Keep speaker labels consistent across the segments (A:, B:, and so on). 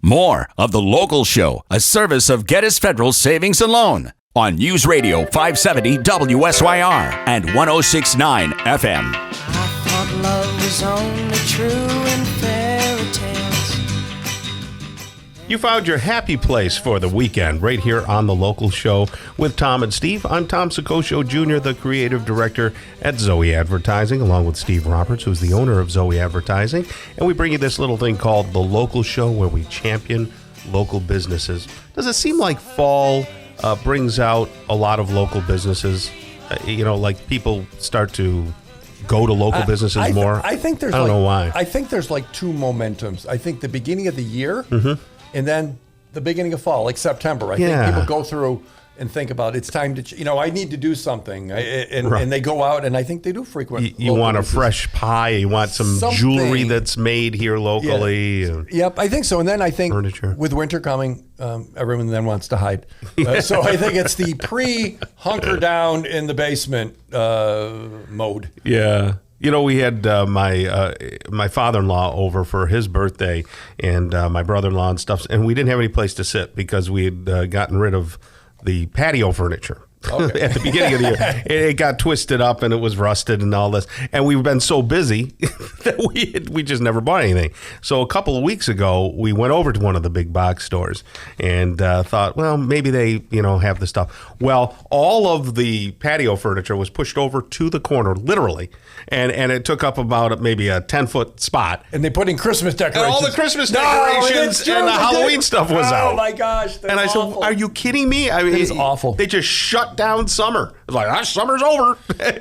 A: More of The Local Show, a service of Geddes Federal Savings and Loan on News Radio 570 WSYR and 106.9 FM.
B: I thought love was only true in fairy tales.
C: You found your happy place for the weekend right here on The Local Show with Tom and Steve. I'm Tom Soccocio Jr., the creative director at Zoe Advertising, along with Steve Roberts, who's the owner of Zoe Advertising. And we bring you this little thing called The Local Show, where we champion local businesses. Does it seem like fall brings out a lot of local businesses? Like people start to go to local businesses more?
D: I think there's
C: I don't know why.
D: I think there's like two momentums. I think the beginning of the year and then the beginning of fall, like September. I think people go through and think about it's time to, I need to do something. And they go out and I think they do frequent.
C: You want a fresh pie. You want some jewelry that's made here locally.
D: Yeah. Yep, I think so. And then I think
C: furniture.
D: With winter coming, everyone then wants to hide. So I think it's the pre-hunker down in the basement mode.
C: Yeah. We had my father-in-law over for his birthday and my brother-in-law and stuff, and we didn't have any place to sit because we had gotten rid of the patio furniture. Okay. At the beginning of the year. It got twisted up and it was rusted and all this. And we've been so busy that we just never bought anything. So a couple of weeks ago, we went over to one of the big box stores and thought, well, maybe they, have the stuff. Well, all of the patio furniture was pushed over to the corner, literally. And it took up about maybe a 10-foot spot.
D: And they put in Christmas decorations.
C: And all the Christmas decorations and the Halloween stuff was out.
D: Oh, my gosh.
C: And I said, are you kidding me? I mean,
D: it was awful.
C: They just shut down summer. It's like, summer's over.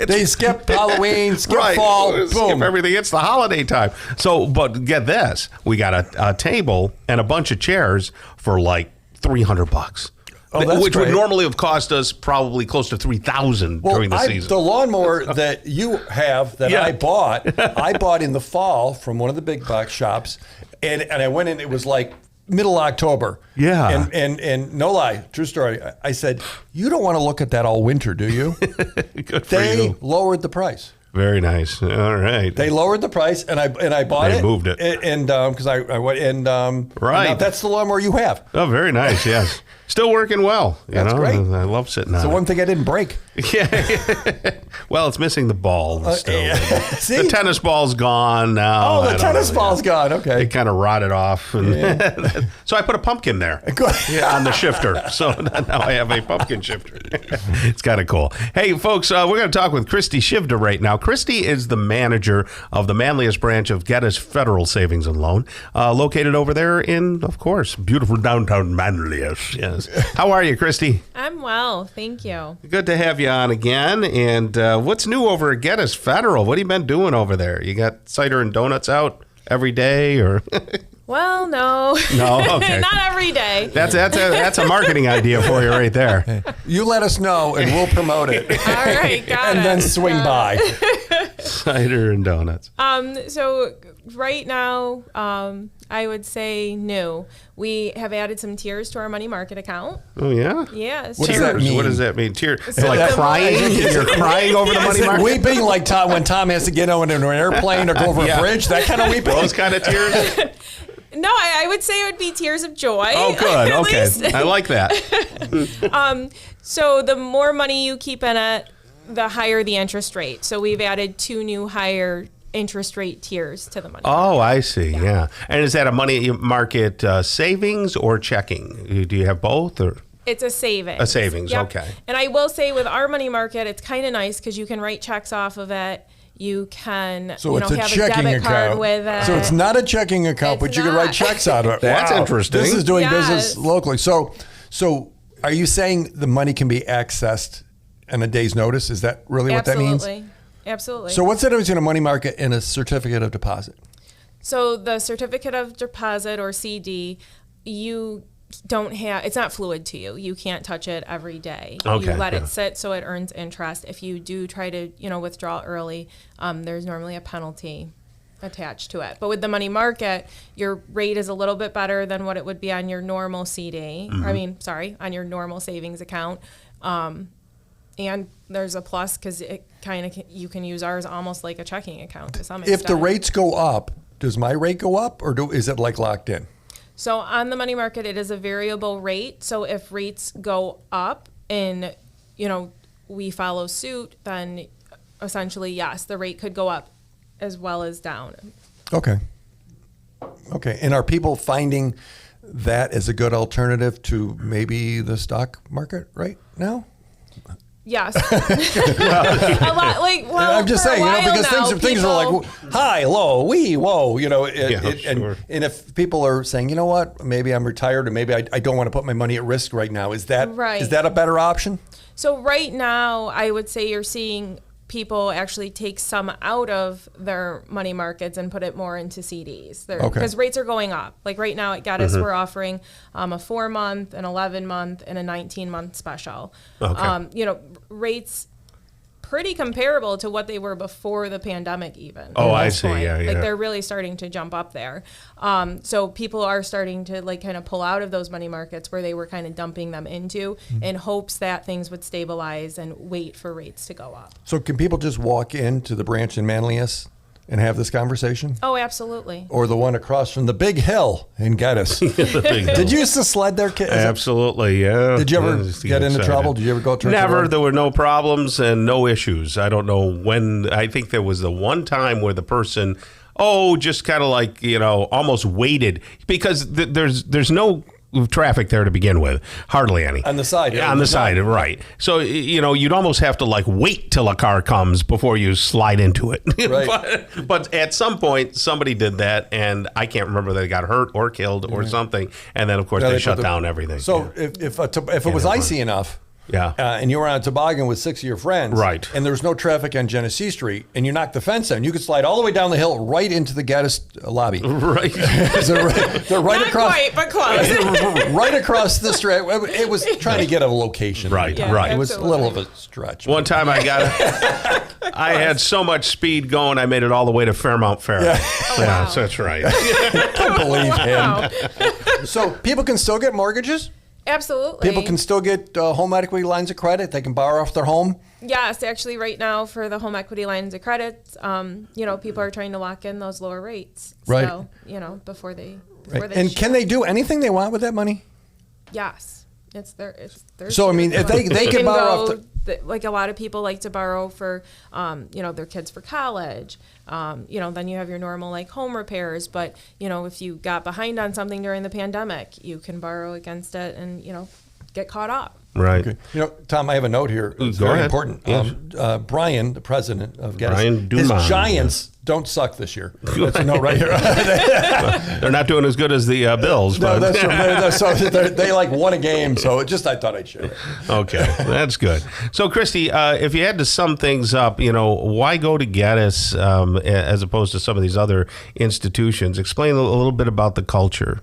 D: They skip Halloween, skip fall, boom.
C: Skip everything. It's the holiday time. So, but get this. We got a table and a bunch of chairs for like $300. Which
D: great.
C: Would normally have cost us probably close to $3,000 during the season.
D: The lawnmower that you have that I bought in the fall from one of the big box shops, and I went in. It was like middle October.
C: Yeah.
D: And no lie, true story. I said, you don't want to look at that all winter, do you?
C: Good for you.
D: They lowered the price.
C: Very nice. All right.
D: They lowered the price, and I bought it.
C: They moved it,
D: and because I went and
C: right.
D: Now that's the lawnmower you have.
C: Oh, very nice. Yes. Still working well.
D: That's great.
C: I love sitting on it.
D: So one thing I didn't break.
C: Yeah. Well, it's missing the ball still.
D: See?
C: The tennis ball's gone now.
D: Oh, the tennis ball's gone. Okay.
C: It kind of rotted off. And so I put a pumpkin there on the shifter. So now I have a pumpkin shifter. It's kind of cool. Hey, folks, we're going to talk with Christy Krzywda right now. Christy is the manager of the manliest branch of Geddes Federal Savings and Loan, located over there in, of course, beautiful downtown Manlius. Yes. How are you, Christy?
E: I'm well, thank you.
C: Good to have you on again. And what's new over at Geddes Federal? What have you been doing over there? You got cider and donuts out every day, or?
E: Well, no.
C: No, okay.
E: Not every day.
C: That's a marketing idea for you right there.
D: You let us know, and we'll promote it.
E: All right, got
D: and
E: it.
D: then swing by.
C: Cider and donuts.
E: So right now, I would say new. We have added some tiers to our money market account.
C: Oh, yeah?
E: Yes.
D: What does that mean?
C: What does that mean? Tears?
E: So
C: like crying? You're crying over the money market?
D: Weeping like Tom when Tom has to get on an airplane or go over a bridge? That kind of weeping?
C: Those kind of tears?
E: No, I would say it would be tears of joy.
C: Oh, good. Okay.
E: Least.
C: I like that.
E: So the more money you keep in it, the higher the interest rate. So we've added 2 new higher interest rate tiers to the money.
C: Oh, I see. Yeah. And is that a money market savings or checking? Do you have both, or?
E: It's a savings.
C: A savings,
E: yep.
C: Okay.
E: And I will say with our money market, it's kind of nice because you can write checks off of it. You can have a debit card with it.
D: So it's not a checking account, but you can write checks out of it.
C: That's interesting.
D: This is doing business locally. So are you saying the money can be accessed on a day's notice? Is that really what that means?
E: Absolutely.
D: So what's the difference between a money market and a certificate of deposit?
E: So the certificate of deposit, or CD, you don't have, it's not fluid to you. You can't touch it every day.
C: Okay,
E: you let it sit so it earns interest. If you do try to, withdraw early, there's normally a penalty attached to it. But with the money market, your rate is a little bit better than what it would be on your normal CD. Mm-hmm. On your normal savings account. And there's a plus because it you can use ours almost like a checking account to some extent.
D: If the rates go up, does my rate go up, or is it like locked in?
E: So on the money market, it is a variable rate. So if rates go up and, we follow suit, then essentially, yes, the rate could go up as well as down.
D: Okay. And are people finding that as a good alternative to maybe the stock market right now?
E: Yes. A lot,
D: I'm just saying, because things are like high, low, whoa,
C: sure.
D: and if people are saying, you know what, maybe I'm retired, or maybe I don't want to put my money at risk right now, is that a better option?
E: So right now, I would say you're seeing people actually take some out of their money markets and put it more into CDs. Because rates are going up. Like right now at Geddes, we're offering a 4-month, an 11-month, and a 19-month special.
C: Okay.
E: Rates pretty comparable to what they were before the pandemic even.
C: Oh, I see. Yeah.
E: Like they're really starting to jump up there. So people are starting to kind of pull out of those money markets where they were kind of dumping them into in hopes that things would stabilize and wait for rates to go up.
D: So can people just walk into the branch in Manlius and have this conversation?
E: Oh, absolutely.
D: Or the one across from the Big Hill in Geddes. Did you used to sled there, kid?
C: Absolutely, yeah.
D: Did you ever get into trouble? Did you ever go to
C: Never. There were no problems and no issues. I don't know when. I think there was the one time where the person, just kind of like, almost waited because there's no traffic there to begin with, hardly any
D: on the side.
C: Yeah, on the side, right? So you'd almost have to wait till a car comes before you slide into it.
D: Right.
C: but at some point somebody did that, and I can't remember that they got hurt or killed or something, and then of course they shut down everything.
D: So if it was icy enough.
C: Yeah.
D: And you were on a toboggan with 6 of your friends.
C: Right.
D: And there's no traffic on Genesee Street, and you knocked the fence down. You could slide all the way down the hill right into the Geddes lobby.
C: Right.
D: They're right
E: Not
D: across.
E: quite, but close.
D: Right across the street. It was trying to get a location.
C: Right,
E: Yeah,
C: right.
D: It was a
E: absolutely.
D: little of a stretch.
C: One time I had so much speed going, I made it all the way to Fairmount Fair.
D: Yeah.
E: wow.
C: So that's right.
D: Don't believe
E: Wow.
D: him. So people can still get mortgages?
E: Absolutely.
D: People can still get home equity lines of credit. They can borrow off their home.
E: Yes, actually, right now for the home equity lines of credit, people are trying to lock in those lower rates.
D: Right.
E: So, before they.
D: And can they do anything they want with that money?
E: Yes, it's their.
D: So I mean, if they can borrow off
E: like a lot of people like to borrow for, their kids for college. Then you have your normal home repairs. But if you got behind on something during the pandemic, you can borrow against it and get caught up.
C: Right.
D: Okay. Tom, I have a note here. It's very important.
C: Yes.
D: Brian, the president of Geddes,
C: Brian
D: his
C: Dumont.
D: Giants don't suck this year. That's a note right here.
C: They're not doing as good as the Bills.
D: No,
C: But
D: that's so they won a game. So I thought I'd share it.
C: Okay, that's good. So, Christy, if you had to sum things up, why go to Geddes as opposed to some of these other institutions? Explain a little bit about the culture.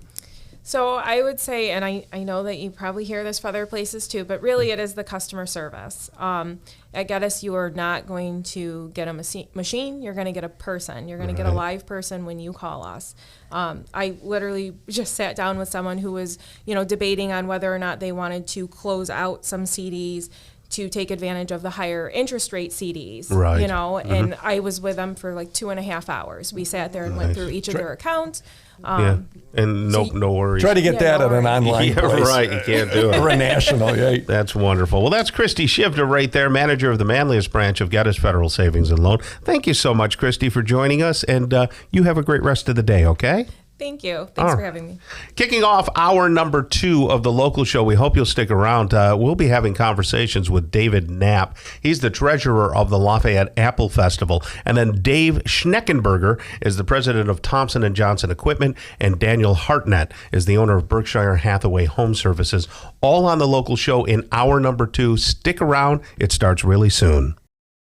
E: So I would say, and I know that you probably hear this for other places too, but really it is the customer service. At Geddes, you are not going to get a machine. You're going to get a person. You're going to get a live person when you call us. I literally just sat down with someone who was, debating on whether or not they wanted to close out some CDs to take advantage of the higher interest rate CDs,
C: right.
E: And I was with them for 2.5 hours. We sat there and went through each of their accounts.
C: And no worries.
D: Try to get that at an online place.
C: Right. You can't do it.
D: Or a national, right?
C: That's wonderful. Well, that's Christy Krzywda right there, manager of the Manlius branch of Geddes Federal Savings and Loan. Thank you so much, Christy, for joining us, and you have a great rest of the day, okay?
E: Thank you. Thanks for having me.
C: Kicking off hour number 2 of the local show, we hope you'll stick around. We'll be having conversations with David Knapp. He's the treasurer of the Lafayette Apple Festival. And then Dave Schneckenberger is the president of Thompson & Johnson Equipment. And Daniel Hartnett is the owner of Berkshire Hathaway Home Services. All on the local show in hour number 2. Stick around. It starts really soon.